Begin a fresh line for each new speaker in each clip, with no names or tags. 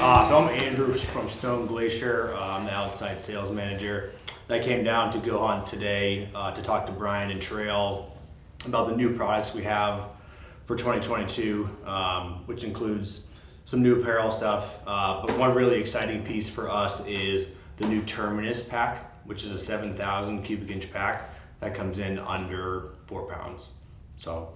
So I'm Andrew from Stone Glacier. I'm the outside sales manager. I came down to GOHUNT today to talk to Bryan and Trail about the new products we have for 2022, which includes some new apparel stuff. But one really exciting piece for us is the new Terminus pack, which is a 7,000 cubic inch pack that comes in under 4 pounds. So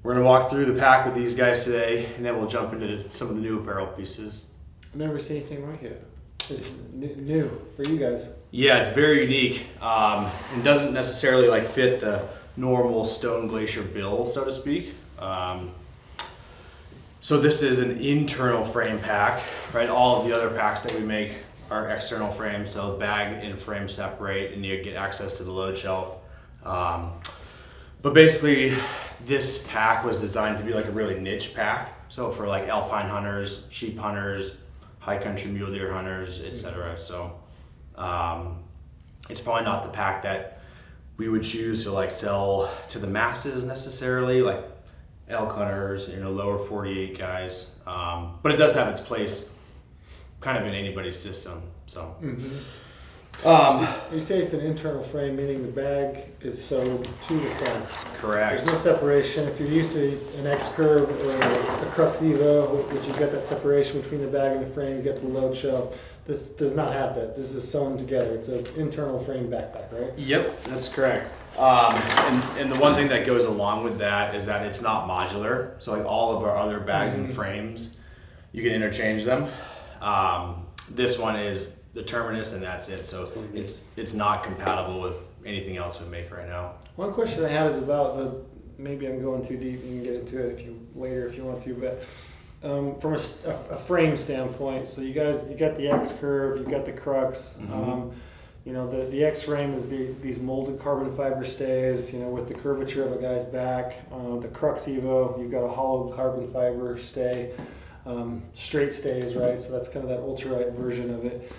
we're gonna walk through the pack with these guys today, and then we'll jump into some of the new apparel pieces.
I've never seen anything like it. It's new for you guys.
Yeah, it's very unique. It doesn't necessarily like fit the normal Stone Glacier bill, so to speak. So this is an internal frame pack, right? All of the other packs that we make are external frames, so bag and frame separate, and you get access to the load shelf. But basically, this pack was designed to be like a really niche pack. So for like alpine hunters, sheep hunters, high country mule deer hunters, etc. So it's probably not the pack that we would choose to like sell to the masses necessarily, like elk hunters, lower 48 guys. But it does have its place kind of in anybody's system. So
you say it's an internal frame, meaning the bag is sewed to the frame.
correct.
There's no separation. If you're used to an X-Curve or a Crux Evo, which you've got that separation between the bag and the frame, you get the load shelf. This does not have that. This is sewn together. It's an internal frame backpack, right?
Yep, that's correct. And the one thing that goes along with that is that it's not modular. So like all of our other bags and frames, you can interchange them. This one is the Terminus, and that's it. So it's not compatible with anything else we make right now.
One question I had is about maybe I'm going too deep. You can get into it later if you want to, but from a frame standpoint, so you got the X-Curve, you got the Crux. The X frame is these molded carbon fiber stays, with the curvature of a guy's back. The Crux Evo, you've got a hollow carbon fiber stay. Straight stays, right? So that's kind of that ultralight version of it.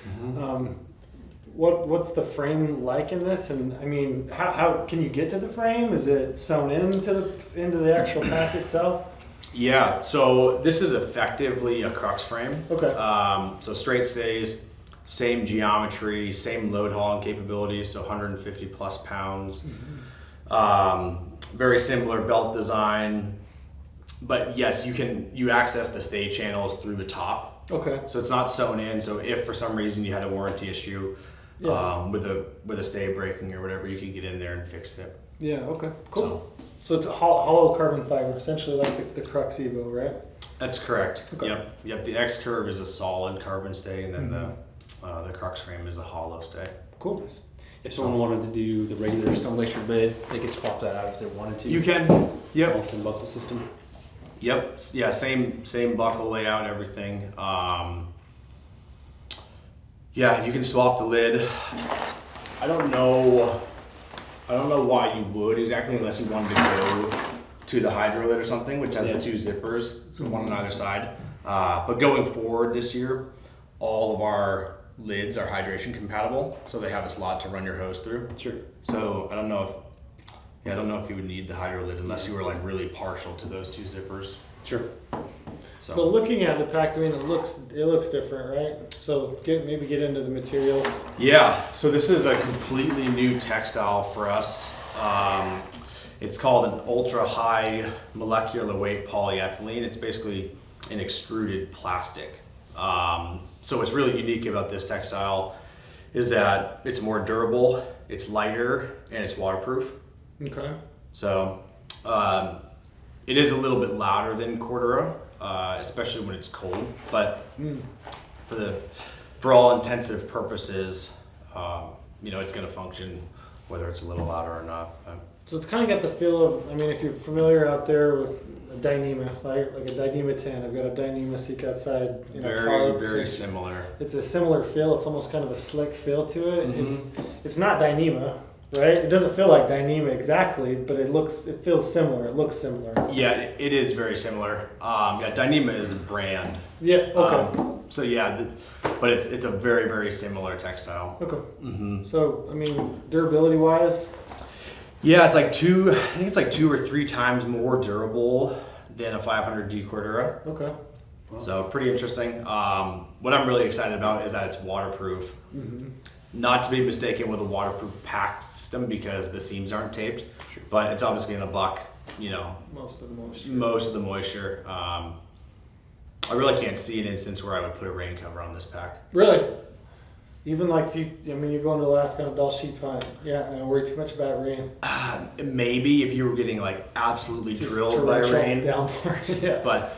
What's the frame like in this? And I mean, how can you get to the frame? Is it sewn into the actual pack itself?
Yeah, so this is effectively a Crux frame. Okay. So straight stays, same geometry, same load hauling capabilities, so 150 plus pounds. Very similar belt design. But yes, you access the stay channels through the top. Okay. So it's not sewn in. So if for some reason you had a warranty issue with a stay breaking or whatever, you could get in there and fix it.
Yeah. Okay. Cool. So it's a hollow carbon fiber, essentially like the Crux Evo, right?
That's correct. Okay. Yep. The X-Curve is a solid carbon stay, and then the Crux frame is a hollow stay.
Cool.
If someone wanted to do the regular Stone Glacier lid, they could swap that out if they wanted to.
You can. Yep.
Also buckle system.
Yep. Yeah. Same buckle layout, everything. Yeah, you can swap the lid. I don't know why you would exactly, unless you wanted to go to the Hydro lid or something, which has the two zippers, so one on either side. But going forward this year, all of our lids are hydration compatible, so they have a slot to run your hose through.
Sure.
So I don't know if you would need the Hydro lid unless you were like really partial to those two zippers.
Sure.
So looking at the pack, I mean, it looks different, right? So maybe get into the material.
Yeah. So this is a completely new textile for us. It's called an ultra high molecular weight polyethylene. It's basically an extruded plastic. So what's really unique about this textile is that it's more durable, it's lighter, and it's waterproof. Okay. So it is a little bit louder than Cordura, especially when it's cold. But for all intensive purposes, it's going to function whether it's a little louder or not.
So it's kind of got the feel of, I mean, if you're familiar out there with a Dyneema, like a Dyneema 10, I've got a Dyneema Seek outside.
Very similar.
It's a similar feel. It's almost kind of a slick feel to it. It's not Dyneema, right? It doesn't feel like Dyneema exactly, but it feels similar. It looks similar.
Yeah, it is very similar. Dyneema is a brand.
Yeah. Okay.
But it's a very, very similar textile.
Okay. So I mean, durability wise.
Yeah, it's like 2 or 3 times more durable than a 500D Cordura.
Okay.
So pretty interesting. What I'm really excited about is that it's waterproof.
Mm-hmm.
Not to be mistaken with a waterproof pack system because the seams aren't taped, but it's obviously going to block,
Most of the moisture.
most of the moisture. I really can't see an instance where I would put a rain cover on this pack.
Really? Even like if you're going to Alaska on a dull sheet hunt. Yeah, I don't worry too much about rain.
Maybe if you were getting like absolutely
Just
drilled by
torrential
rain.
downpour. Yeah.
But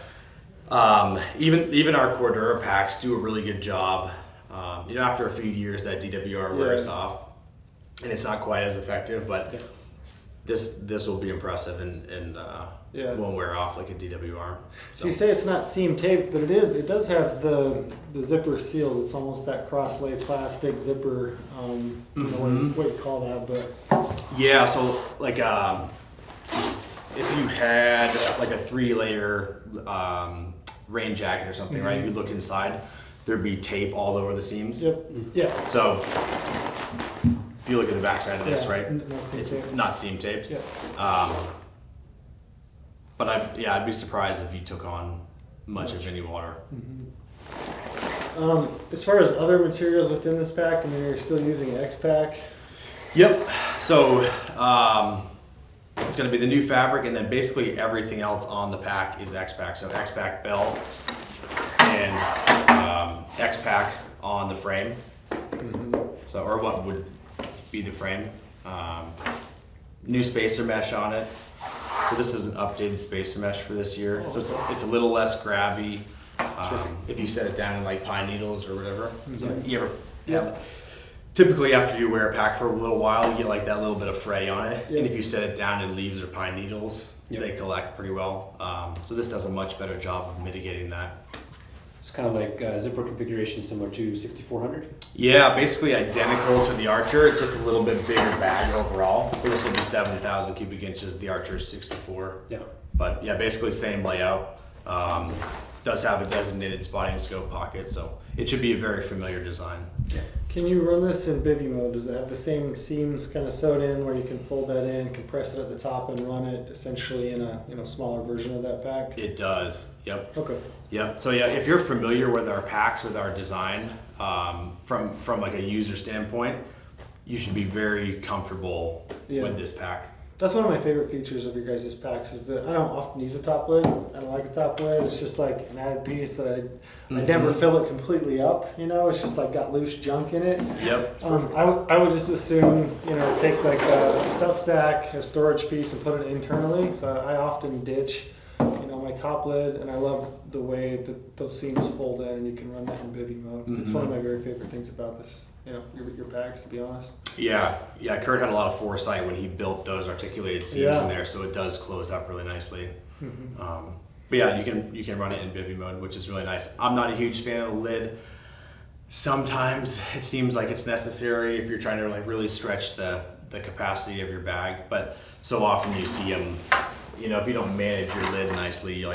even our Cordura packs do a really good job. After a few years, that DWR wears off, and it's not quite as effective. But this will be impressive and won't wear off like a DWR.
So you say it's not seam taped, but it is. It does have the zipper seals. It's almost that cross-lay plastic zipper. I don't know what you call that, but
yeah. So like if you had like a 3-layer rain jacket or something, right? You look inside, there'd be tape all over the seams.
Yep. Yeah.
So if you look at the backside of this, right,
No seam
it's
tape.
not seam taped.
Yeah.
But I'd be surprised if you took on much of any water.
As far as other materials within this pack, you're still using X-Pack.
Yep. So it's going to be the new fabric, and then basically everything else on the pack is X-Pack. So X-Pack belt and X-Pack on the frame. So, or what would be the frame. New spacer mesh on it. So this is an updated spacer mesh for this year. So it's a little less grabby. If you set it down in like pine needles or whatever. So you ever typically after you wear a pack for a little while, you get like that little bit of fray on it. And if you set it down in leaves or pine needles, they collect pretty well. So this does a much better job of mitigating that.
It's kind of like zipper configuration similar to 6400.
Yeah, basically identical to the Archer. It's just a little bit bigger bag overall. So this will be 7,000 cubic inches. The Archer is 64.
Yeah.
But yeah, basically same layout. Does have a designated spotting scope pocket, so it should be a very familiar design.
Yeah.
Can you run this in bivy mode? Does it have the same seams kind of sewed in where you can fold that in, compress it at the top, and run it essentially in a smaller version of that pack?
It does. Yep.
Okay.
Yep. So yeah, if you're familiar with our packs, with our design, from like a user standpoint, you should be very comfortable with this pack.
That's one of my favorite features of your guys' packs is that I don't often use a top lid. I don't like a top lid. It's just like an added piece that I never fill it completely up. It's just like got loose junk in it.
Yep.
I would just assume, take like a stuff sack, a storage piece, and put it internally. So I often ditch, my top lid, and I love the way that those seams fold in, and you can run that in bivy mode. It's one of my very favorite things about this, your packs, to be honest.
Yeah. Kurt had a lot of foresight when he built those articulated seams in there, so it does close up really nicely. But yeah, you can run it in bivy mode, which is really nice. I'm not a huge fan of the lid. Sometimes it seems like it's necessary if you're trying to like really stretch the capacity of your bag, but so often you see them. If you don't manage your lid nicely,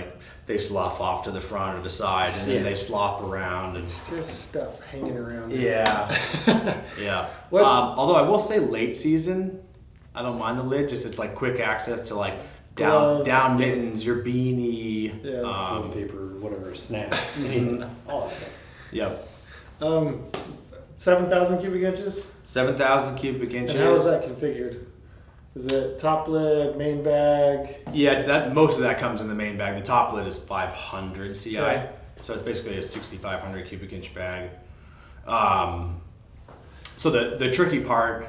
they slough off to the front or the side, and then they slop around. And
it's just stuff hanging around.
Yeah, yeah. Although I will say, late season, I don't mind the lid. Just it's like quick access to like down mittens, your beanie,
toilet paper, whatever, snack, all that stuff.
Yep.
7,000 cubic inches.
7,000 cubic inches.
And how is that configured? Is it top lid, main bag?
Yeah, most of that comes in the main bag. The top lid is 500 CI, so it's basically a 6,500 cubic inch bag. So the tricky part,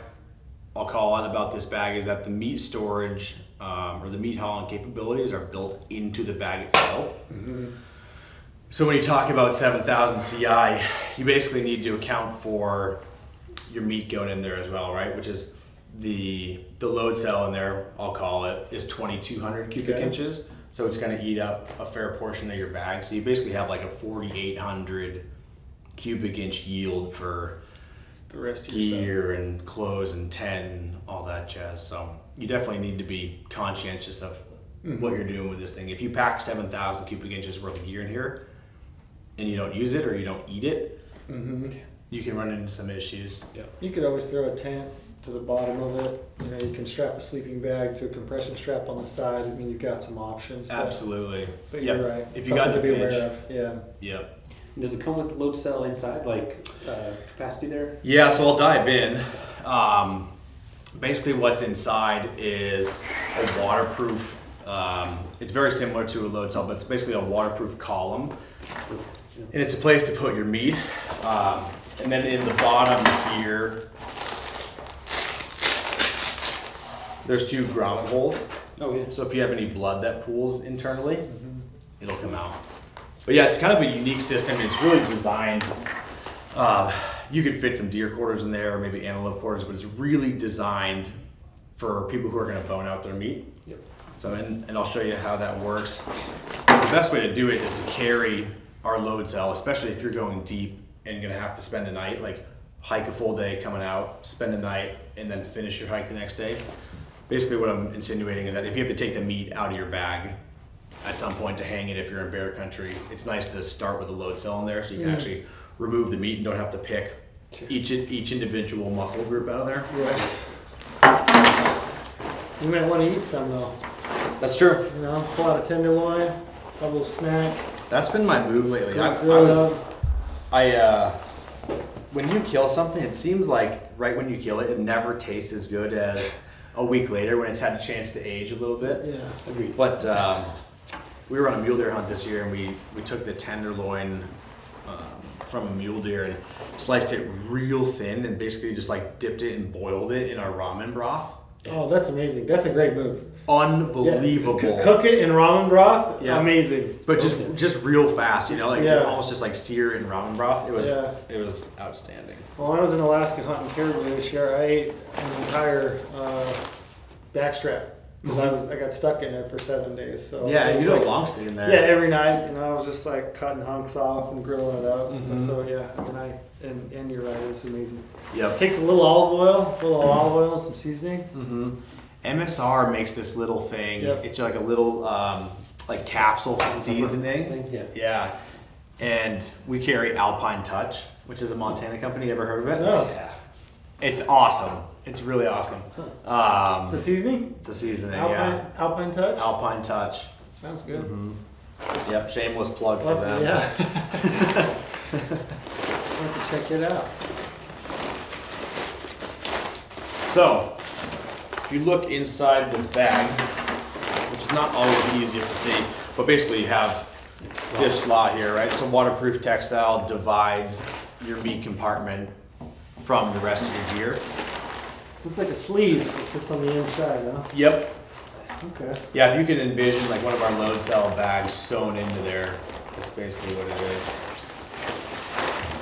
I'll call it, about this bag is that the meat storage or the meat hauling capabilities are built into the bag itself. So when you talk about 7,000 CI, you basically need to account for your meat going in there as well, right? Which is the load cell in there, I'll call it, is 2,200 cubic inches. So it's going to eat up a fair portion of your bag. So you basically have like a 4,800 cubic inch yield for
the rest of
gear and clothes and tent and all that jazz. So you definitely need to be conscientious of what you're doing with this thing. If you pack 7,000 cubic inches worth of gear in here and you don't use it or you don't eat it, you can run into some issues.
You could always throw a tent to the bottom of it. You know, you can strap a sleeping bag to a compression strap on the side. I mean, you've got some options.
Absolutely.
But you're right.
If you got
to
the
be
pinch.
aware of. Yeah.
Yep.
Does it come with load cell inside, like capacity there?
Yeah, so I'll dive in. Basically what's inside is a waterproof, it's very similar to a load cell, but it's basically a waterproof column. And it's a place to put your meat. And then in the bottom here, there's 2 grommet holes.
Oh yeah.
So if you have any blood that pools internally, it'll come out. But yeah, it's kind of a unique system. It's really designed, you could fit some deer quarters in there, or maybe antelope quarters, but it's really designed for people who are gonna bone out their meat.
Yep.
So, and I'll show you how that works. The best way to do it is to carry our load cell, especially if you're going deep and gonna have to spend a night, like hike a full day coming out, spend a night, and then finish your hike the next day. Basically what I'm insinuating is that if you have to take the meat out of your bag at some point to hang it if you're in bear country, it's nice to start with a load cell in there so you can actually remove the meat and don't have to pick each individual muscle group out of there.
Right. You might want to eat some though.
That's true.
You know, pull out a tenderloin, a little snack.
That's been my move lately. When you kill something, it seems like right when you kill it, it never tastes as good as a week later when it's had a chance to age a little bit.
Yeah.
Agreed. But we were on a mule deer hunt this year, and we took the tenderloin from a mule deer and sliced it real thin, and basically just like dipped it and boiled it in our ramen broth.
Oh, that's amazing. That's a great move.
Unbelievable.
Yeah. Cook it in ramen broth.
Yeah.
Amazing.
But just real fast, you know, like almost just like sear it in ramen broth. It was outstanding.
Well, when I was in Alaska hunting caribou this year, I ate an entire backstrap because I got stuck in there for 7 days. So
Yeah,
it
you
was
did
like,
a long stay in there.
Yeah, every night, you know, I was just like cutting hunks off and grilling it up.
Mhm.
So yeah, and you're right, it was amazing.
Yep.
It takes a little olive oil, and some seasoning.
Mm-hmm. MSR makes this little thing.
Yep.
It's like a little like capsule for seasoning.
Yeah.
Yeah. And we carry Alpine Touch, which is a Montana company. Ever heard of it?
Oh.
Yeah. It's awesome. It's really awesome.
It's a seasoning?
It's a seasoning,
Alpine Touch?
Alpine Touch.
Sounds good.
Mm-hmm. Yep, shameless plug for them.
Yeah. I'll have to check it out.
So, if you look inside this bag, which is not always the easiest to see, but basically you have this slot here, right? So waterproof textile divides your meat compartment from the rest of your gear.
So it's like a sleeve that sits on the inside, huh?
Yep.
Okay.
Yeah, if you can envision like one of our load cell bags sewn into there, that's basically what it is.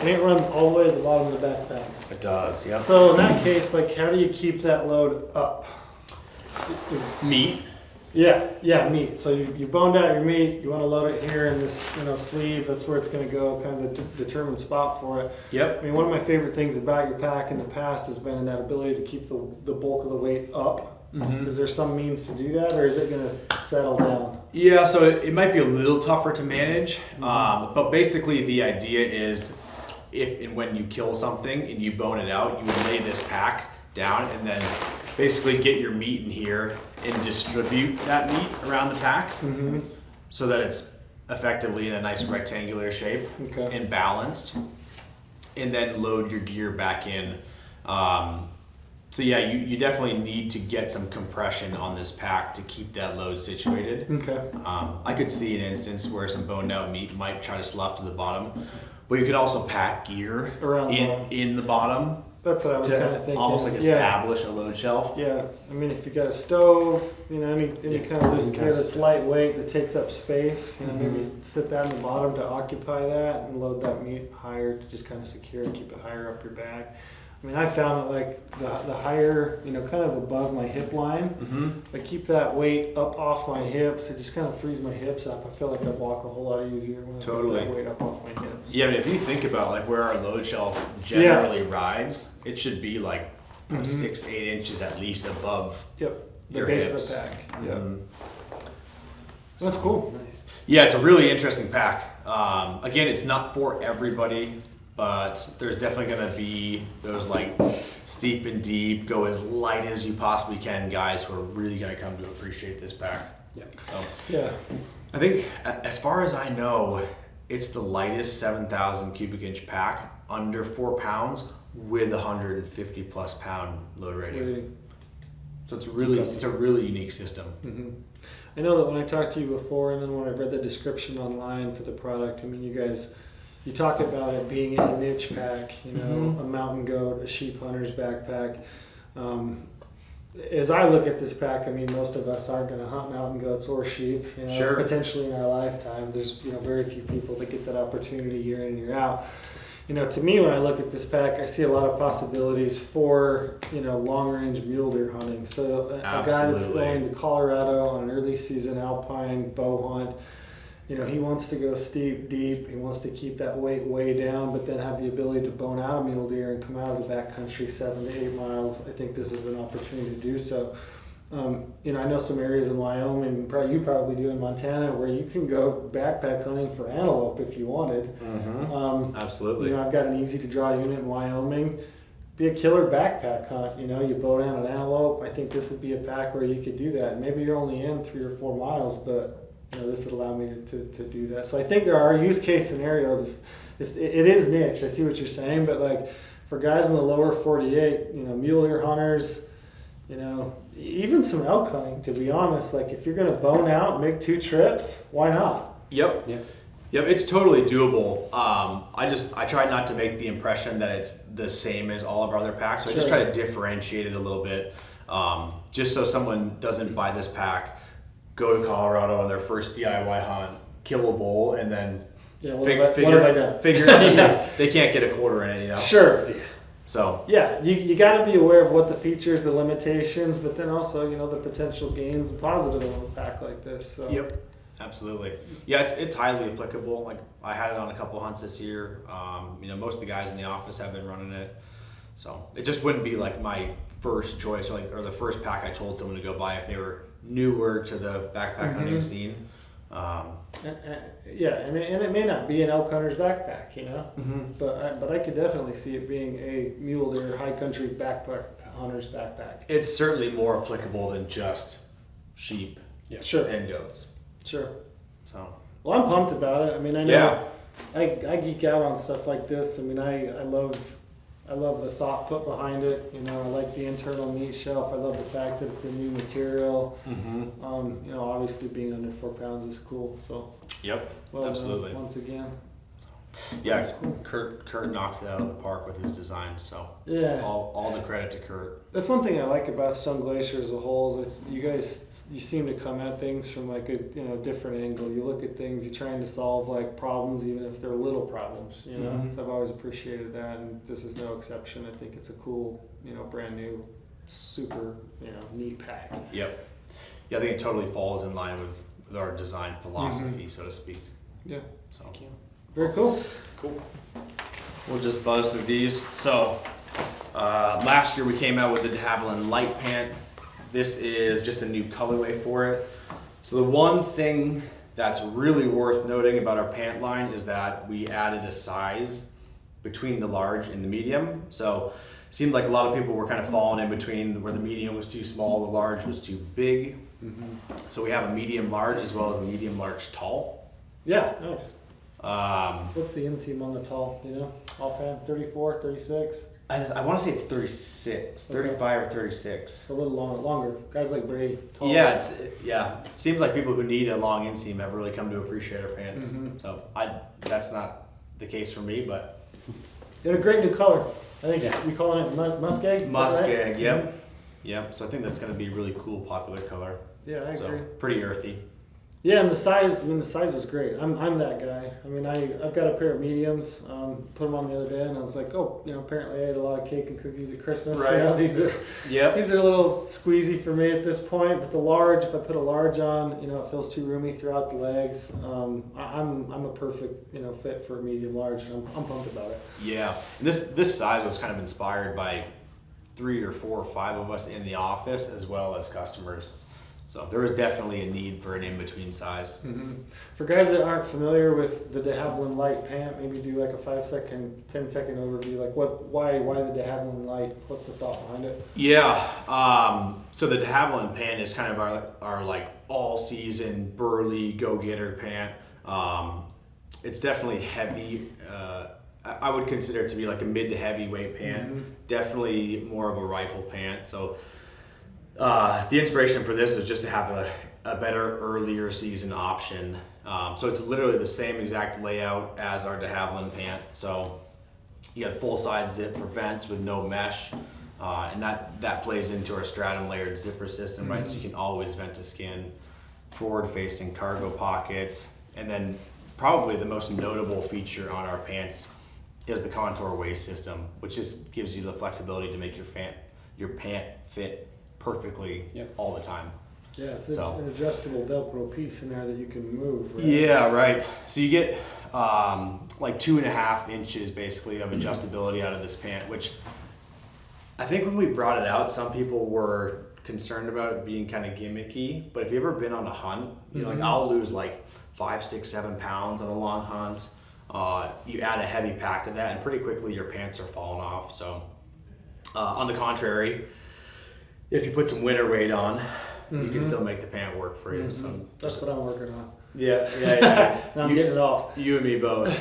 And it runs all the way to the bottom of the backpack.
It does, yep.
So in that case, like, how do you keep that load up?
Meat.
Yeah, meat. So you boned out your meat. You want to load it here in this, sleeve. That's where it's going to go, kind of the determined spot for it.
Yep.
I mean, one of my favorite things about your pack in the past has been that ability to keep the bulk of the weight up.
Mm-hmm.
Is there some means to do that, or is it going to settle down?
Yeah, so it might be a little tougher to manage, but basically the idea is if and when you kill something and you bone it out, you would lay this pack down and then basically get your meat in here and distribute that meat around the pack so that it's effectively in a nice rectangular shape and balanced, and then load your gear back in. So yeah, you definitely need to get some compression on this pack to keep that load situated.
Okay.
I could see an instance where some boned out meat might try to slough to the bottom, but you could also pack gear
Around
in the bottom.
That's what I was kind of thinking.
Almost like establish a load shelf.
Yeah, I mean, if you got a stove, any kind of loose gear that's lightweight that takes up space, maybe sit that in the bottom to occupy that and load that meat higher to just kind of secure and keep it higher up your bag. I mean, I found that like the higher, kind of above my hip line, if I keep that weight up off my hips, it just kind of frees my hips up. I feel like I walk a whole lot easier when I put that weight up off my hips.
Yeah, I mean, if you think about like where our load shelf generally rides, it should be like 6-8 inches at least above
the
your
base
hips.
of the pack. That's cool.
Nice.
Yeah, it's a really interesting pack. Again, it's not for everybody. but there's definitely going to be those like steep and deep, go as light as you possibly can guys who are really going to come to appreciate this pack.
Yeah.
So
Yeah.
I think as far as I know, it's the lightest 7,000 cubic inch pack under 4 pounds with 150 plus pound load rating. So it's a really unique system.
Mm-hmm. I know that when I talked to you before, and then when I read the description online for the product, I mean, you talk about it being a niche pack, you know, a mountain goat, a sheep hunter's backpack. As I look at this pack, I mean, most of us aren't going to hunt mountain goats or sheep, you know,
Sure.
potentially in our lifetime. There's, you know, very few people that get that opportunity year in and year out. You know, to me, when I look at this pack, I see a lot of possibilities for, you know, long-range mule deer hunting. So a guy that's going to Colorado on an early season alpine bow hunt, you know, he wants to go steep, deep. He wants to keep that weight way down, but then have the ability to bone out a mule deer and come out of the backcountry 7 to 8 miles. I think this is an opportunity to do so. You know, I know some areas in Wyoming, you probably do in Montana, where you can go backpack hunting for antelope if you wanted.
Absolutely.
You know, I've got an easy to draw unit in Wyoming. Be a killer backpack hunt. You know, you bow down an antelope. I think this would be a pack where you could do that. Maybe you're only in 3 or 4 miles, but you know, this would allow me to do that. So I think there are use case scenarios. It is niche. I see what you're saying, but like for guys in the lower 48, you know, mule deer hunters, you know, even some elk hunting, to be honest. Like if you're going to bone out and make 2 trips, why not?
Yep.
Yeah.
Yep, it's totally doable. I try not to make the impression that it's the same as all of our other packs. So I just try to differentiate it a little bit, just so someone doesn't buy this pack, go to Colorado on their first DIY hunt, kill a bull, and then
what have I done?
They can't get a quarter in it, you know?
Sure.
So
yeah, you got to be aware of what the features, the limitations, but then also, you know, the potential gains and positive of a pack like this. So.
Yep, absolutely. Yeah, it's highly applicable. Like I had it on a couple hunts this year. You know, most of the guys in the office have been running it, so it just wouldn't be like my first choice or the first pack I told someone to go buy if they were newer to the backpack hunting scene.
Yeah, and it may not be an elk hunter's backpack, you know, but I could definitely see it being a mule deer high country backpack hunter's backpack.
It's certainly more applicable than just sheep and goats.
Sure.
So.
Well, I'm pumped about it. I mean, I know I geek out on stuff like this. I mean, I love the thought put behind it. You know, I like the internal meat shelf. I love the fact that it's a new material. You know, obviously being under 4 pounds is cool. So.
Yep.
Well,
absolutely.
Once again.
Yeah, Kurt knocks it out of the park with his design. So.
Yeah.
All the credit to Kurt.
That's one thing I like about Stone Glacier as a whole is that you seem to come at things from like a different angle. You look at things, you're trying to solve like problems, even if they're little problems. You know, so I've always appreciated that, and this is no exception. I think it's a cool, brand new, super, neat pack.
Yep. Yeah, I think it totally falls in line with our design philosophy, so to speak.
Yeah.
So.
Thank you. Very cool.
Cool. We'll just buzz through these. So. Last year we came out with the Havilland light pant. This is just a new colorway for it. So the one thing that's really worth noting about our pant line is that we added a size between the large and the medium. So it seemed like a lot of people were kind of falling in between where the medium was too small, the large was too big. So we have a medium large as well as a medium large tall.
Yeah, nice.
What's
the inseam on the tall, offhand? 34, 36?
I want to say it's 36, 35 or 36.
A little longer. Guys like Brady. Tall.
Yeah, it seems like people who need a long inseam have really come to appreciate our pants. So that's not the case for me, but.
You had a great new color. I think we calling it muskeg.
Muskeg,
right?
yep. Yep. So I think that's going to be a really cool, popular color.
Yeah, I agree.
Pretty earthy.
Yeah, and the size is great. I'm that guy. I mean, I've got a pair of mediums. Put them on the other day, and I was like, apparently I ate a lot of cake and cookies at Christmas.
Right.
These are a little squeezy for me at this point. But the large, if I put a large on, it feels too roomy throughout the legs. I'm a perfect fit for a medium large. And I'm pumped about it.
Yeah, and this size was kind of inspired by 3 or 4 or 5 of us in the office as well as customers. So there was definitely a need for an in-between size.
Mm-hmm. For guys that aren't familiar with the de Havilland Light pant, maybe do like a 5-second, 10-second overview. Like why the de Havilland Light? What's the thought behind it?
Yeah. So the de Havilland pant is kind of our like all-season burly go-getter pant. It's definitely heavy. I would consider it to be like a mid to heavyweight pant. Mm-hmm. Definitely more of a rifle pant. So the inspiration for this is just to have a better earlier season option. So it's literally the same exact layout as our de Havilland pant. So you got full side zip for vents with no mesh. And that plays into our stratum layered zipper system, right? So you can always vent to skin, forward facing cargo pockets. And then probably the most notable feature on our pants is the contour waist system, which just gives you the flexibility to make your pant fit perfectly all the time.
Yeah, it's an adjustable Velcro piece in there that you can move, right?
Yeah, right. So you get like 2.5 inches basically of adjustability out of this pant, which I think when we brought it out, some people were concerned about it being kind of gimmicky. But if you've ever been on a hunt, you know, like I'll lose like 5, 6, 7 pounds on a long hunt. You add a heavy pack to that and pretty quickly your pants are falling off. So on the contrary, if you put some winter weight on, you can still make the pant work for you. So
that's what I'm working on.
Yeah.
Now I'm getting it off.
You and me both.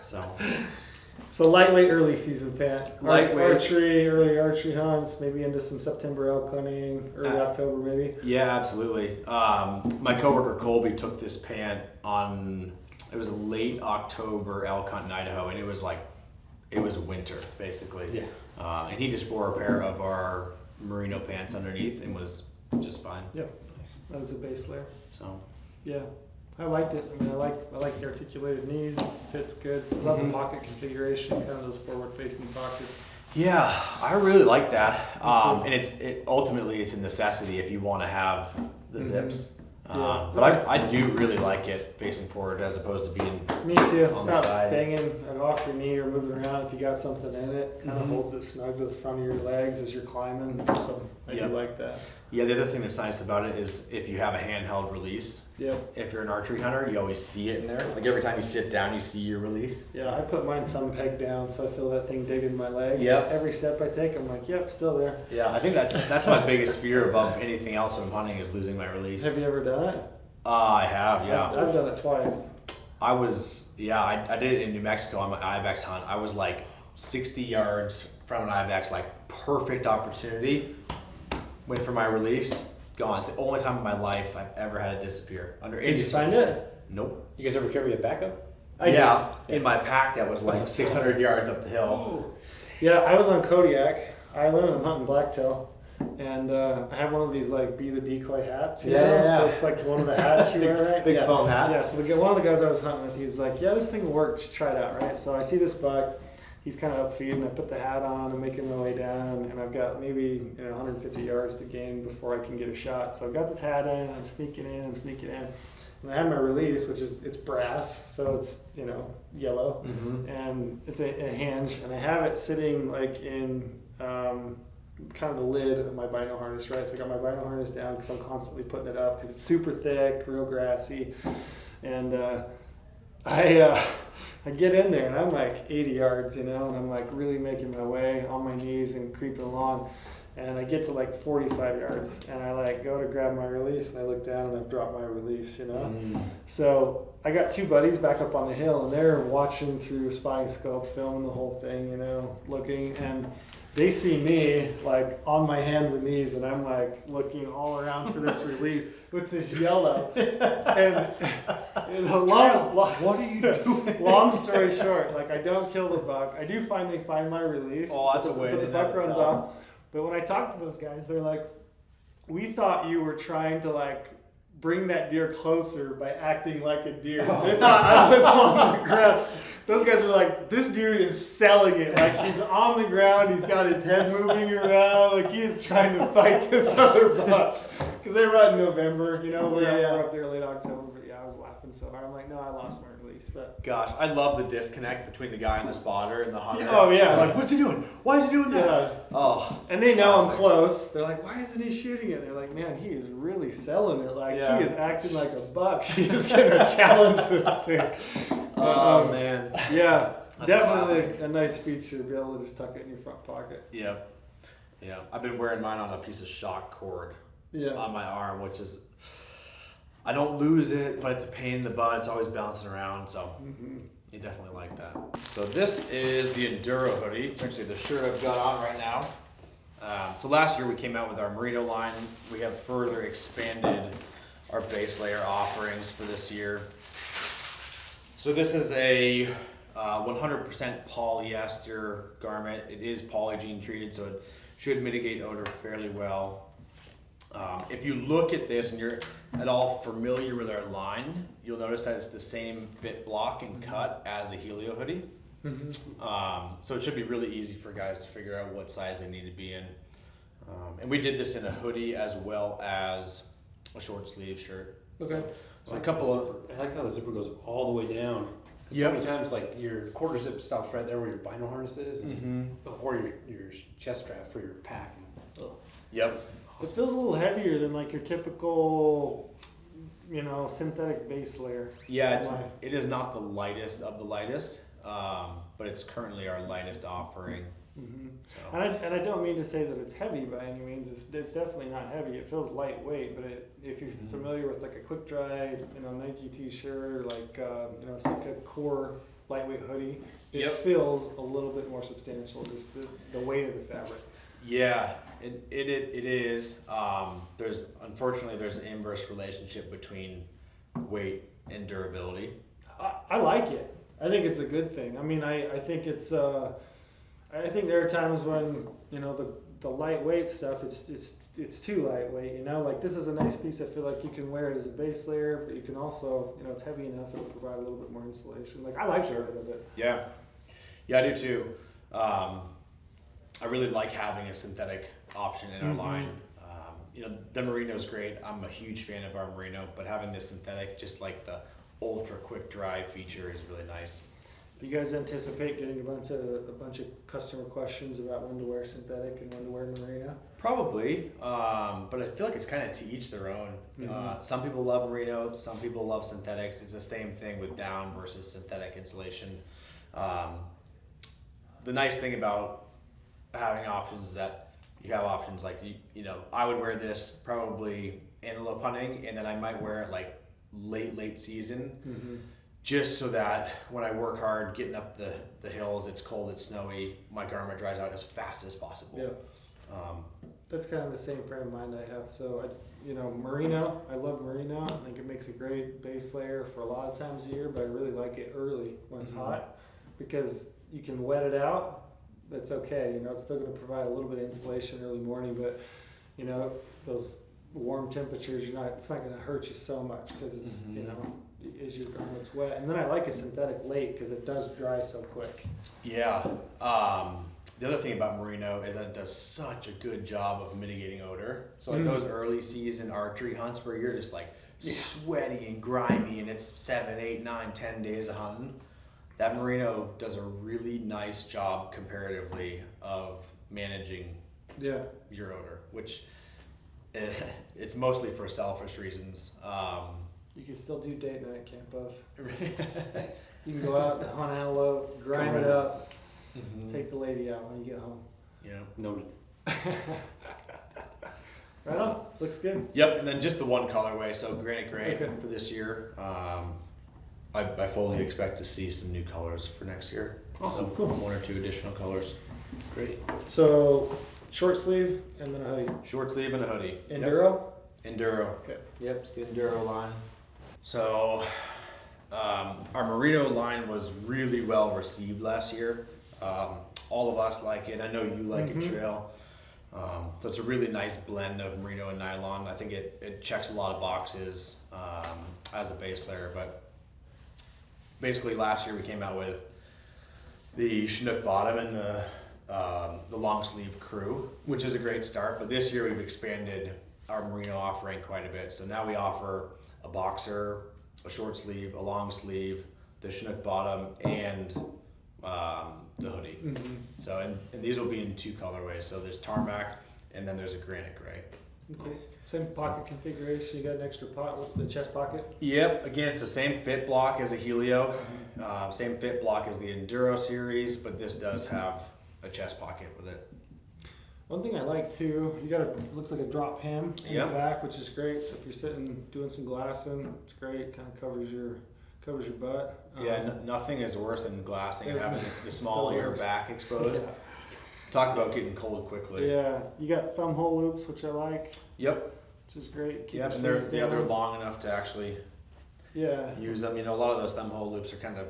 So lightweight early season pant.
Lightweight.
Early archery hunts, maybe into some September elk hunting, early October maybe.
Yeah, absolutely. My coworker Colby took this pant on, it was a late October elk hunt in Idaho, and it was winter basically. Yeah. And he just wore a pair of our Merino pants underneath and was just fine.
Yep. Nice. That was a base layer.
So.
Yeah. I liked it. I mean, I like the articulated knees. Fits good. Love the pocket configuration, kind of those forward-facing pockets.
Yeah, I really like that. And it ultimately it's a necessity if you want to have the zips. But I do really like it facing forward as opposed to being
Me too.
on
It's
the
not
side.
banging it off your knee or moving around if you got something in it. Kind of holds it snug to the front of your legs as you're climbing. So I do like that.
Yeah, the other thing that's nice about it is if you have a handheld release.
Yep.
If you're an archery hunter, you always see it in there. Like every time you sit down, you see your release.
Yeah, I put mine thumb peg down so I feel that thing digging my leg.
Yep.
Every step I take, I'm like, yep, still there.
Yeah, I think that's my biggest fear above anything else when I'm hunting is losing my release.
Have you ever done it?
I have, yeah.
I've done it twice.
I did it in New Mexico on my ibex hunt. I was like 60 yards from an ibex, like perfect opportunity. Went for my release, gone. It's the only time in my life I've ever had it disappear. Under any
Did you find
circumstances.
it?
Nope.
You guys ever carry a backup?
In my pack that was like 600 yards up the hill.
Yeah, I was on Kodiak Island. I'm hunting blacktail. And I have one of these like be the decoy hats, you know? So it's like one of the hats you wear, right?
Big foam hat.
Yeah, so one of the guys I was hunting with, he's like, yeah, this thing works, try it out, right? So I see this buck, he's kind of up feeding, I put the hat on, I'm making my way down, and I've got maybe 150 yards to gain before I can get a shot. So I've got this hat in, I'm sneaking in, and I have my release, which is, it's brass, so it's, yellow, and it's a hinge, and I have it sitting like in, kind of the lid of my bino harness, right? So I got my bino harness down because I'm constantly putting it up because it's super thick, real grassy, and I get in there and I'm like 80 yards, and I'm like really making my way on my knees and creeping along, and I get to like 45 yards and I like go to grab my release and I look down and I've dropped my release, So I got two buddies back up on the hill and they're watching through a spotting scope, filming the whole thing, looking, and they see me like on my hands and knees, and I'm like looking all around for this release, which is yellow. And
What are you doing?
Long story short, like I don't kill the buck. I do finally find my release.
Oh, that's a win.
But the buck runs off. But when I talk to those guys, they're like, "We thought you were trying to like bring that deer closer by acting like a deer." They thought I was on the ground. Those guys are like, this dude is selling it. Like he's on the ground, he's got his head moving around, like he is trying to fight this other buck. Because they run in November, we're up there late October. But yeah, I was laughing so hard. I'm like, no, I lost my release. But
Gosh, I love the disconnect between the guy and the spotter and the hunter.
Oh, yeah.
They're like, what's he doing? Why is he doing that?
yeah,
Oh,
and they know I'm
classic.
close. They're like, why isn't he shooting it? They're like, man, he is really selling it. Like
Yeah.
he is acting like a buck. He's gonna challenge this thing.
Oh man.
Yeah,
That's
definitely
classic.
a nice feature to be able to just tuck it in your front pocket.
Yeah. Yeah. I've been wearing mine on a piece of shock cord
Yeah.
on my arm, which is, I don't lose it, but it's a pain in the butt. It's always bouncing around, so you definitely like that. So this is the Enduro hoodie. It's actually the shirt I've got on right now. So last year we came out with our Merino line. We have further expanded our base layer offerings for this year. So this is a 100% polyester garment. It is polygene treated, so it should mitigate odor fairly well. If you look at this and you're at all familiar with our line, you'll notice that it's the same fit block and cut as a Helio hoodie. So it should be really easy for guys to figure out what size they need to be in. And we did this in a hoodie as well as a short sleeve shirt.
Okay.
So a couple of,
I like how the zipper goes all the way down. 'Cause
Yep.
so many times, like your quarter zip stops right there where your bino harness is, and just, or your chest strap for your pack.
yep.
It feels a little heavier than like your typical, synthetic base layer.
Yeah,
Why?
it is not the lightest of the lightest, but it's currently our lightest offering. So.
And I don't mean to say that it's heavy by any means. It's definitely not heavy. It feels lightweight, but if you're familiar with like a quick dry, Nike T-shirt or like a Cirque core lightweight hoodie, it
Yep.
feels a little bit more substantial. Just the weight of the fabric.
Yeah, it is. Unfortunately there's an inverse relationship between weight and durability.
I like it. I think it's a good thing. I mean, I think it's. I think there are times when the lightweight stuff it's too lightweight. Like this is a nice piece. I feel like you can wear it as a base layer, but you can also it's heavy enough it'll provide a little bit more insulation. Like I like the look of it.
Yeah, I do too. I really like having a synthetic option in our line. The Merino is great. I'm a huge fan of our Merino, but having this synthetic, just like the ultra quick dry feature, is really nice.
Do you guys anticipate getting a bunch of customer questions about when to wear synthetic and when to wear merino?
Probably, but I feel like it's kind of to each their own. Some people love merino, some people love synthetics. It's the same thing with down versus synthetic insulation. The nice thing about having options is that you have options like I would wear this probably antelope hunting, and then I might wear it like late season. Just so that when I work hard getting up the hills, it's cold, it's snowy, my garment dries out as fast as possible.
Yeah. That's kind of the same frame of mind I have. So, merino, I love merino. I think it makes a great base layer for a lot of times a year, but I really like it early when it's hot because you can wet it out. That's okay. It's still going to provide a little bit of insulation early morning, but, those warm temperatures, it's not going to hurt you so much because it's, as your garment's wet. And then I like a synthetic late because it does dry so quick.
Yeah. The other thing about merino is that it does such a good job of mitigating odor. So like those early season archery hunts where you're just like sweaty and grimy and it's 7, 8, 9, 10 days of hunting, that merino does a really nice job comparatively of managing your odor, which it's mostly for selfish reasons.
You can still do date night Campos.
Thanks.
You can go out and hunt antelope, grind it up, take the lady out when you get home.
Yeah.
Noted.
Right on. Looks good.
Yep, and then just the one colorway, so granite gray
Okay.
for this year. I fully expect to see some new colors for next year.
Awesome,
So
cool.
1 or 2 additional colors.
Great.
So, short sleeve and then a hoodie.
Short sleeve and a hoodie.
Enduro?
Yep. Enduro.
Okay.
Yep, it's the Enduro line. So, our Merino line was really well received last year. All of us like it. I know you like it, Trail. So it's a really nice blend of merino and nylon. I think it checks a lot of boxes as a base layer. But basically, last year we came out with the Chinook bottom and the long sleeve crew, which is a great start. But this year we've expanded our merino offering quite a bit. So now we offer a boxer, a short sleeve, a long sleeve, the Chinook bottom, and the hoodie.
Mm-hmm.
So, and these will be in 2 colorways. So there's tarmac, and then there's a granite gray.
Okay. Same pocket configuration. You got an extra pocket. What's the chest pocket?
Yep. Again, it's the same fit block as a Helio, same fit block as the Enduro series, but this does have a chest pocket with it.
One thing I like too, you got looks like a drop hem in
Yep.
the back, which is great. So if you're sitting doing some glassing, it's great. Kind of covers your butt.
Yeah, nothing is worse than glassing and
It's
having the
it's
small
the
of your
worst.
back exposed.
Yeah.
Talk about getting cold quickly.
Yeah, you got thumb hole loops, which I like,
Yep.
which is great. Keep
Yep.
your
And they're
sleeves
they're
down.
long enough to actually
Yeah,
use them. You know, a lot of those thumb hole loops are kind of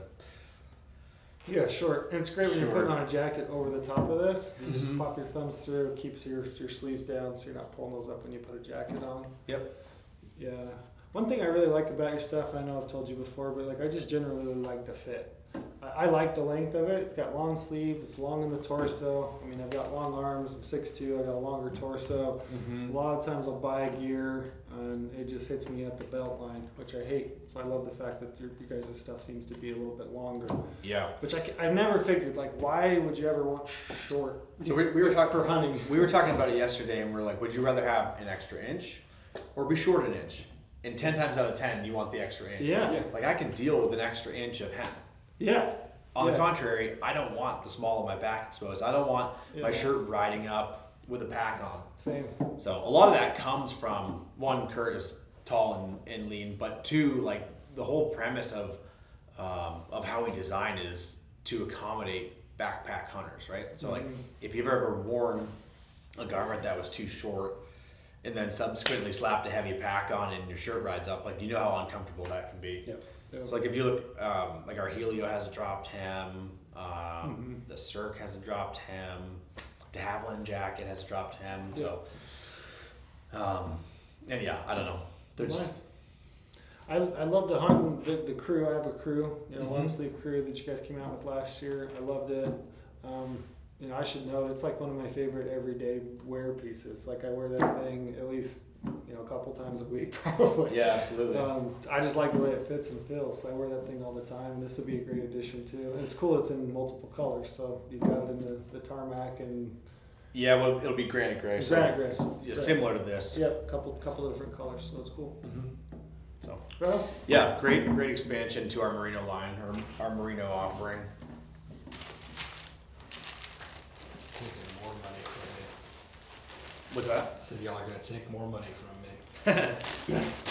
yeah, short. And it's great when you're
Short.
putting on a jacket over the top of this. You just
Mhm.
pop your thumbs through, keeps your sleeves down, so you're not pulling those up when you put a jacket on.
Yep.
Yeah. One thing I really like about your stuff, and I know I've told you before, but like I just generally really like the fit. I like the length of it. It's got long sleeves. It's long in the torso. I mean, I've got long arms. I'm 6'2". I got a longer torso. A lot of times I'll buy gear and it just hits me at the belt line, which I hate. So I love the fact that you guys' stuff seems to be a little bit longer.
Yeah.
Which I've never figured, like, why would you ever want short?
So we were talking
for hunting.
We were talking about it yesterday, and we're like, would you rather have an extra inch or be short an inch? And 10 times out of 10, you want the extra inch.
Yeah.
Like I can deal with an extra inch of hem.
Yeah.
On the
Yeah.
contrary, I don't want the small of my back exposed. I don't want my
Yeah.
shirt riding up with a pack on.
Same.
So a lot of that comes from one, Kurt is tall and lean, but 2, like the whole premise of how we design is to accommodate backpack hunters, right? So like if you've ever worn a garment that was too short and then subsequently slapped a heavy pack on and your shirt rides up, like you know how uncomfortable that can be.
Yep.
So like if you look, like our Helio has a dropped hem, the Cirque has a dropped hem, the Havilland jacket has a dropped hem. So, and yeah, I don't know. They're just,
Nice. I love to hunt the crew. I have a crew,
Mhm.
long sleeve crew that you guys came out with last year. I loved it. I should know it's like one of my favorite everyday wear pieces. Like I wear that thing at least a couple times a week probably.
yeah, absolutely.
I just like the way it fits and feels. I wear that thing all the time. This would be a great addition too. And it's cool. It's in multiple colors. So you've got it in the tarmac and
Yeah, well, it'll be granite gray. So
granite gray.
yeah,
Right.
similar to this.
Yep, couple of different colors. So it's cool.
So
Well,
yeah, great expansion to our Merino line, or our Merino offering.
Taking more money from me.
What's that?
Said y'all are gonna take more money from me.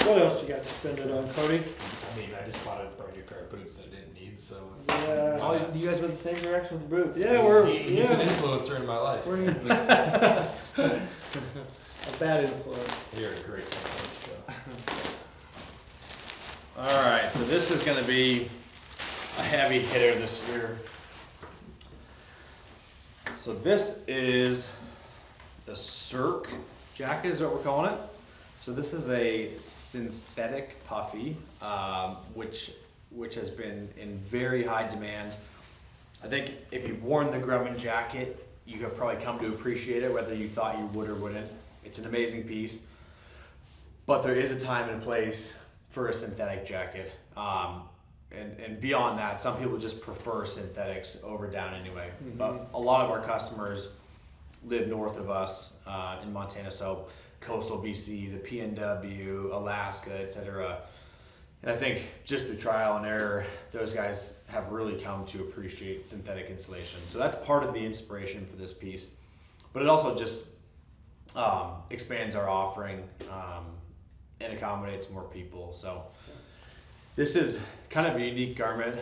what else you got to spend it on, Cody?
I mean, I just bought a brand new pair of boots that I didn't need, so.
Yeah.
Oh, you guys went the same direction with the boots.
Yeah, we're
He's an influencer in my life.
We're a bad influence.
You're a great company, so.
All right, so this is going to be a heavy hitter this year. So this is the Cirque jacket is what we're calling it. So this is a synthetic puffy, which has been in very high demand. I think if you've worn the Grumman jacket, you have probably come to appreciate it, whether you thought you would or wouldn't. It's an amazing piece, but there is a time and a place for a synthetic jacket. And beyond that, some people just prefer synthetics over down anyway.
Mhm.
But a lot of our customers live north of us in Montana, so coastal BC, the PNW, Alaska, etc. And I think just through trial and error, those guys have really come to appreciate synthetic insulation. So that's part of the inspiration for this piece. But it also just expands our offering and accommodates more people. So this is kind of a unique garment.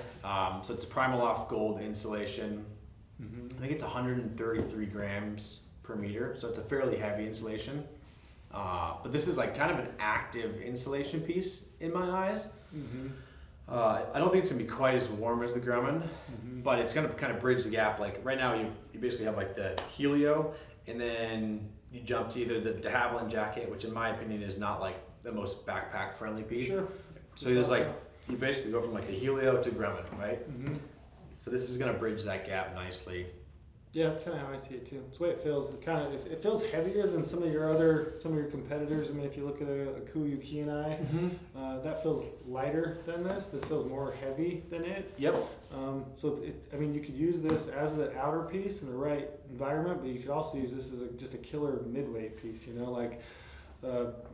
So it's a Primaloft Gold insulation. I think it's 133 grams per meter, so it's a fairly heavy insulation. But this is like kind of an active insulation piece in my eyes. I don't think it's gonna be quite as warm as the Grumman, but it's gonna kind of bridge the gap. Like right now, you basically have like the Helio, and then you jump to either the de Havilland jacket, which in my opinion is not like the most backpack friendly piece.
Sure.
So there's like, you basically go from like the Helio to Grumman, right?
Mm-hmm.
So this is gonna bridge that gap nicely.
Yeah, that's kind of how I see it too. It's the way it feels. It feels heavier than some of your competitors. I mean, if you look at a Kuyu Kianai, that feels lighter than this. This feels more heavy than it.
Yep.
So I mean, you could use this as an outer piece in the right environment, but you could also use this as just a killer midweight piece. You know, like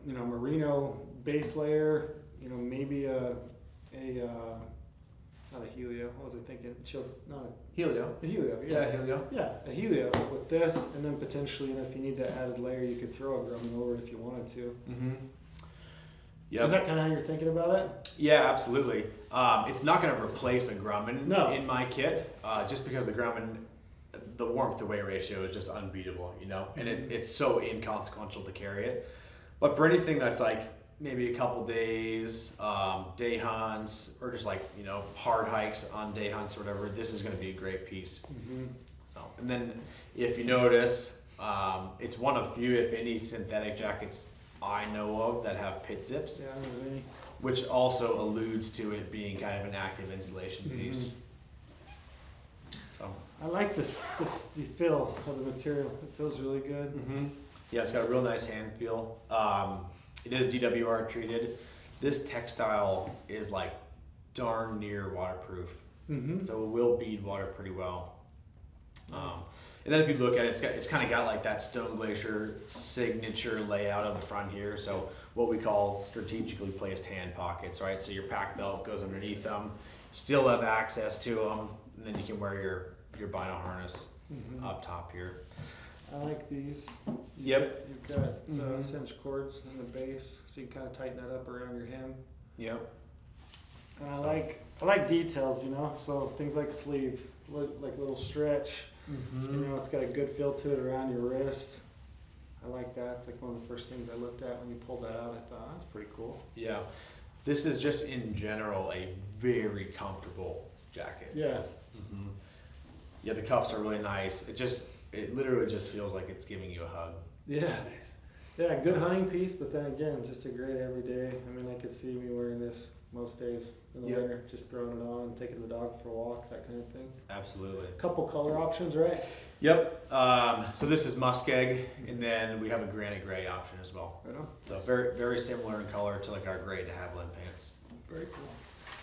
Merino base layer. You know, maybe not a Helio. What was I thinking?
Helio.
A Helio.
Yeah, Helio.
Yeah, a Helio with this, and then potentially, if you need that added layer, you could throw a Grumman over it if you wanted to.
Mm-hmm. Yeah.
Is that kind of how you're thinking about it?
Yeah, absolutely. It's not going to replace a Grumman in my kit, just because the Grumman, the warmth to weight ratio is just unbeatable, you know, and it's so inconsequential to carry it. But for anything that's like maybe a couple days, day hunts, or just like, you know, hard hikes on day hunts or whatever, this is going to be a great piece.
Mm-hmm.
So, and then if you notice, it's one of few, if any, synthetic jackets I know of that have pit zips,
Yeah, I don't know any.
which also alludes to it being kind of an active insulation piece. So,
I like the feel of the material. It feels really good.
yeah, it's got a real nice hand feel. It is DWR treated. This textile is like darn near waterproof,
Mm-hmm.
so it will bead water pretty well.
Nice.
And then if you look at it, it's kind of got like that Stone Glacier signature layout on the front here. So what we call strategically placed hand pockets, right? So your pack belt goes underneath them, still have access to them, and then you can wear your bino harness
Mm-hmm.
up top here.
I like these.
Yep.
You've got
Mhm.
cinch cords in the base, so you can kind of tighten that up around your hem.
Yep.
And I like details, you know. So things like sleeves, like little stretch. You know, it's got a good feel to it around your wrist. I like that. It's like one of the first things I looked at when you pulled that out. I thought, that's pretty cool.
Yeah. This is just in general a very comfortable jacket.
Yeah.
Mm-hmm. Yeah, the cuffs are really nice. It literally just feels like it's giving you a hug.
Yeah. Yeah, good hunting piece, but then again, just a great everyday. I mean, I could see me wearing this most days in the
Yep.
winter, just throwing it on and taking the dog for a walk, that kind of thing.
Absolutely.
Couple color options, right?
Yep. So this is muskeg, and then we have a granite gray option as well.
Right on.
So very, very similar in color to like our gray de Havilland pants.
Very cool.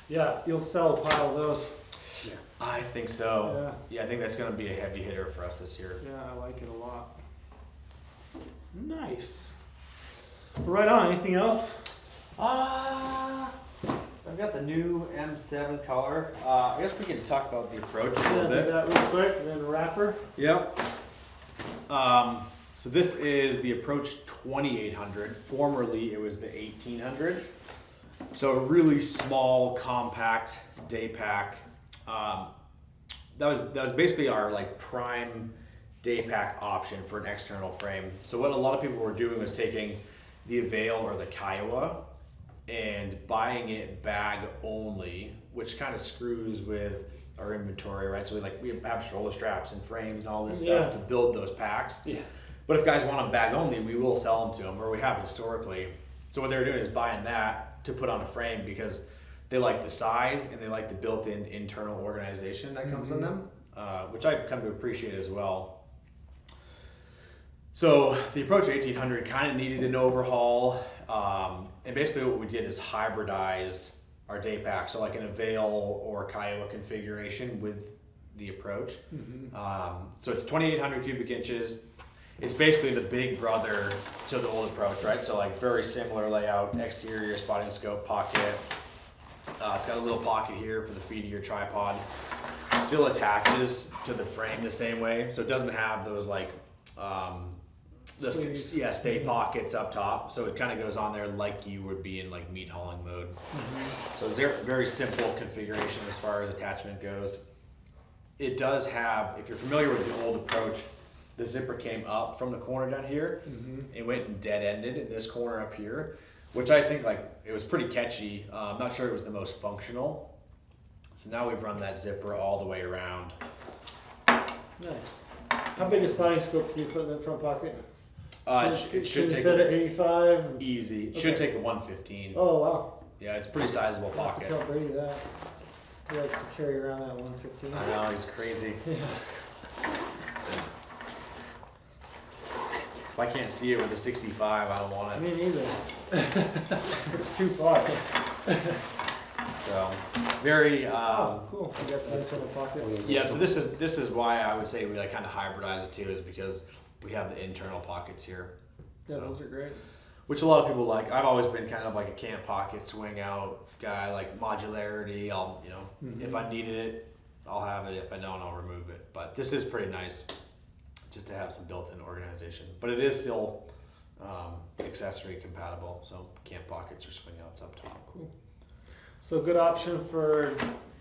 Yeah, you'll sell a pile of those.
Yeah.
I think so. Yeah, I think that's going to be a heavy hitter for us this year.
Yeah, I like it a lot. Nice. Right on. Anything else?
I've got the new M7 color. I guess we can talk about the approach a little
Do
bit.
that real quick, and then the wrapper.
Yep. So this is the Approach 2800. Formerly, it was the 1800. So a really small, compact day pack. That was basically our like prime day pack option for an external frame. So what a lot of people were doing was taking the Avail or the Kiowa and buying it bag only, which kind of screws with our inventory, right? So we have shoulder straps and frames and all this stuff to build those packs.
Yeah.
But if guys want them bag only, we will sell them to them, or we have historically. So what they were doing is buying that to put on a frame because they like the size and they like the built-in internal organization that comes in them, which I've come to appreciate as well. So the Approach 1800 kind of needed an overhaul, and basically what we did is hybridize our day pack, so like an Avail or Kiowa configuration with the Approach. So it's 2,800 cubic inches. It's basically the big brother to the old Approach, right? So like very similar layout, exterior spotting scope pocket. It's got a little pocket here for the feet of your tripod. It still attaches to the frame the same way, so it doesn't have those like stay pockets up top. So it kind of goes on there like you would be in like meat hauling mode. So it's a very simple configuration as far as attachment goes. It does have, if you're familiar with the old Approach, the zipper came up from the corner down here. It went and dead ended in this corner up here, which I think like it was pretty catchy. I'm not sure it was the most functional. So now we've run that zipper all the way around.
Nice. How big a spotting scope can you put in that front pocket?
It should take
fit at 85.
easy. It should take a 115.
Oh wow.
Yeah, it's a pretty sizable
I'll have to
pocket.
tell Brady that. He likes to carry around that 115.
I know, he's crazy.
Yeah.
if I can't see it with a 65, I don't want it.
Me neither. It's too far.
So very.
Oh, cool. You got some internal pockets.
Yeah. So this is why I would say we like kind of hybridize it too, is because we have the internal pockets here.
Yeah,
So-
those are great.
Which a lot of people like. I've always been kind of like a camp pocket swing out guy, like modularity. I'll, if I needed it, I'll have it. If I don't, I'll remove it. But this is pretty nice, just to have some built-in organization. But it is still accessory compatible, so camp pockets or swing outs up top.
Cool. So good option for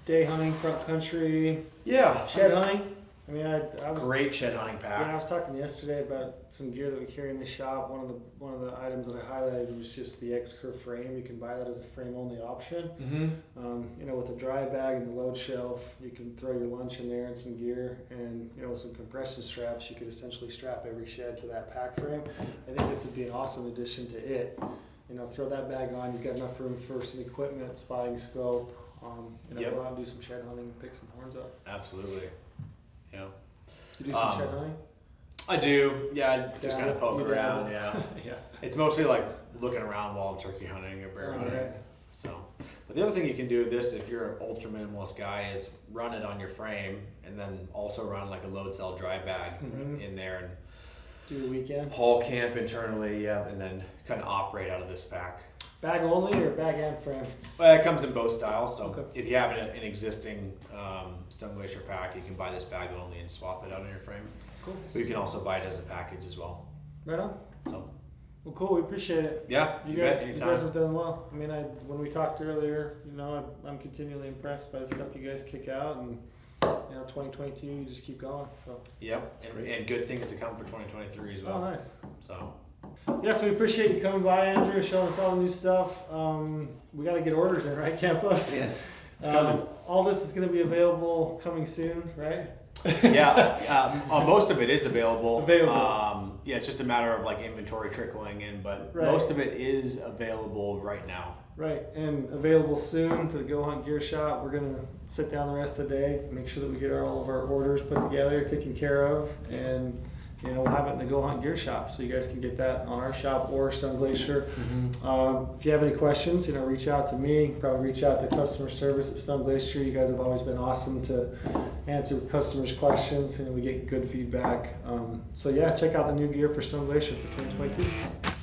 day hunting, cross country,
Yeah,
shed hunting. I mean, I was
great shed hunting
Yeah,
pack.
I was talking yesterday about some gear that we carry in the shop. One of the items that I highlighted was just the X-Curve frame. You can buy that as a frame only option.
Mm-hmm.
With a dry bag and the load shelf, you can throw your lunch in there and some gear, and with some compression straps, you could essentially strap every shed to that pack frame. I think this would be an awesome addition to it. Throw that bag on. You've got enough room for some equipment, spotting scope.
Yep.
Go out and do some shed hunting, pick some horns up.
Absolutely. Yeah.
You do some shed hunting?
I do. Yeah, I just kind of poke
You
around.
dabble.
Yeah.
Yeah.
It's mostly like looking around while I'm turkey hunting or bear hunting.
Right.
So, but the other thing you can do with this, if you're an ultra minimalist guy, is run it on your frame and then also run like a load cell dry bag in there and
Do the weekend?
haul camp internally, yeah, and then kind of operate out of this pack.
Bag only or bag and frame?
Well, it comes in both styles. So
Okay.
if you have an existing Stone Glacier pack, you can buy this bag only and swap it out on your frame.
Cool.
But you can also buy it as a package as well.
Right on.
So
Well, cool. We appreciate it.
yeah,
You
bet,
guys
anytime.
have done well. I mean, when we talked earlier, I'm continually impressed by the stuff you guys kick out, and 2022, you just keep going. So.
Yep, and good things to come for 2023 as well.
Oh, nice.
So
Yeah, so we appreciate you coming by, Andrew, showing us all the new stuff. We got to get orders in, right, Campos?
yes, it's coming.
All this is going to be available coming soon, right?
Yeah, most of it is available.
Available.
It's just a matter of like inventory trickling in, but
Right.
most of it is available right now.
Right, and available soon to the GOHUNT Gear Shop. We're going to sit down the rest of the day, make sure that we get all of our orders put together, taken care of, and we'll have it in the GOHUNT Gear Shop, so you guys can get that on our shop or Stone Glacier. If you have any questions, reach out to me. Probably reach out to customer service at Stone Glacier. You guys have always been awesome to answer customers' questions. We get good feedback. So yeah, check out the new gear for Stone Glacier for 2022.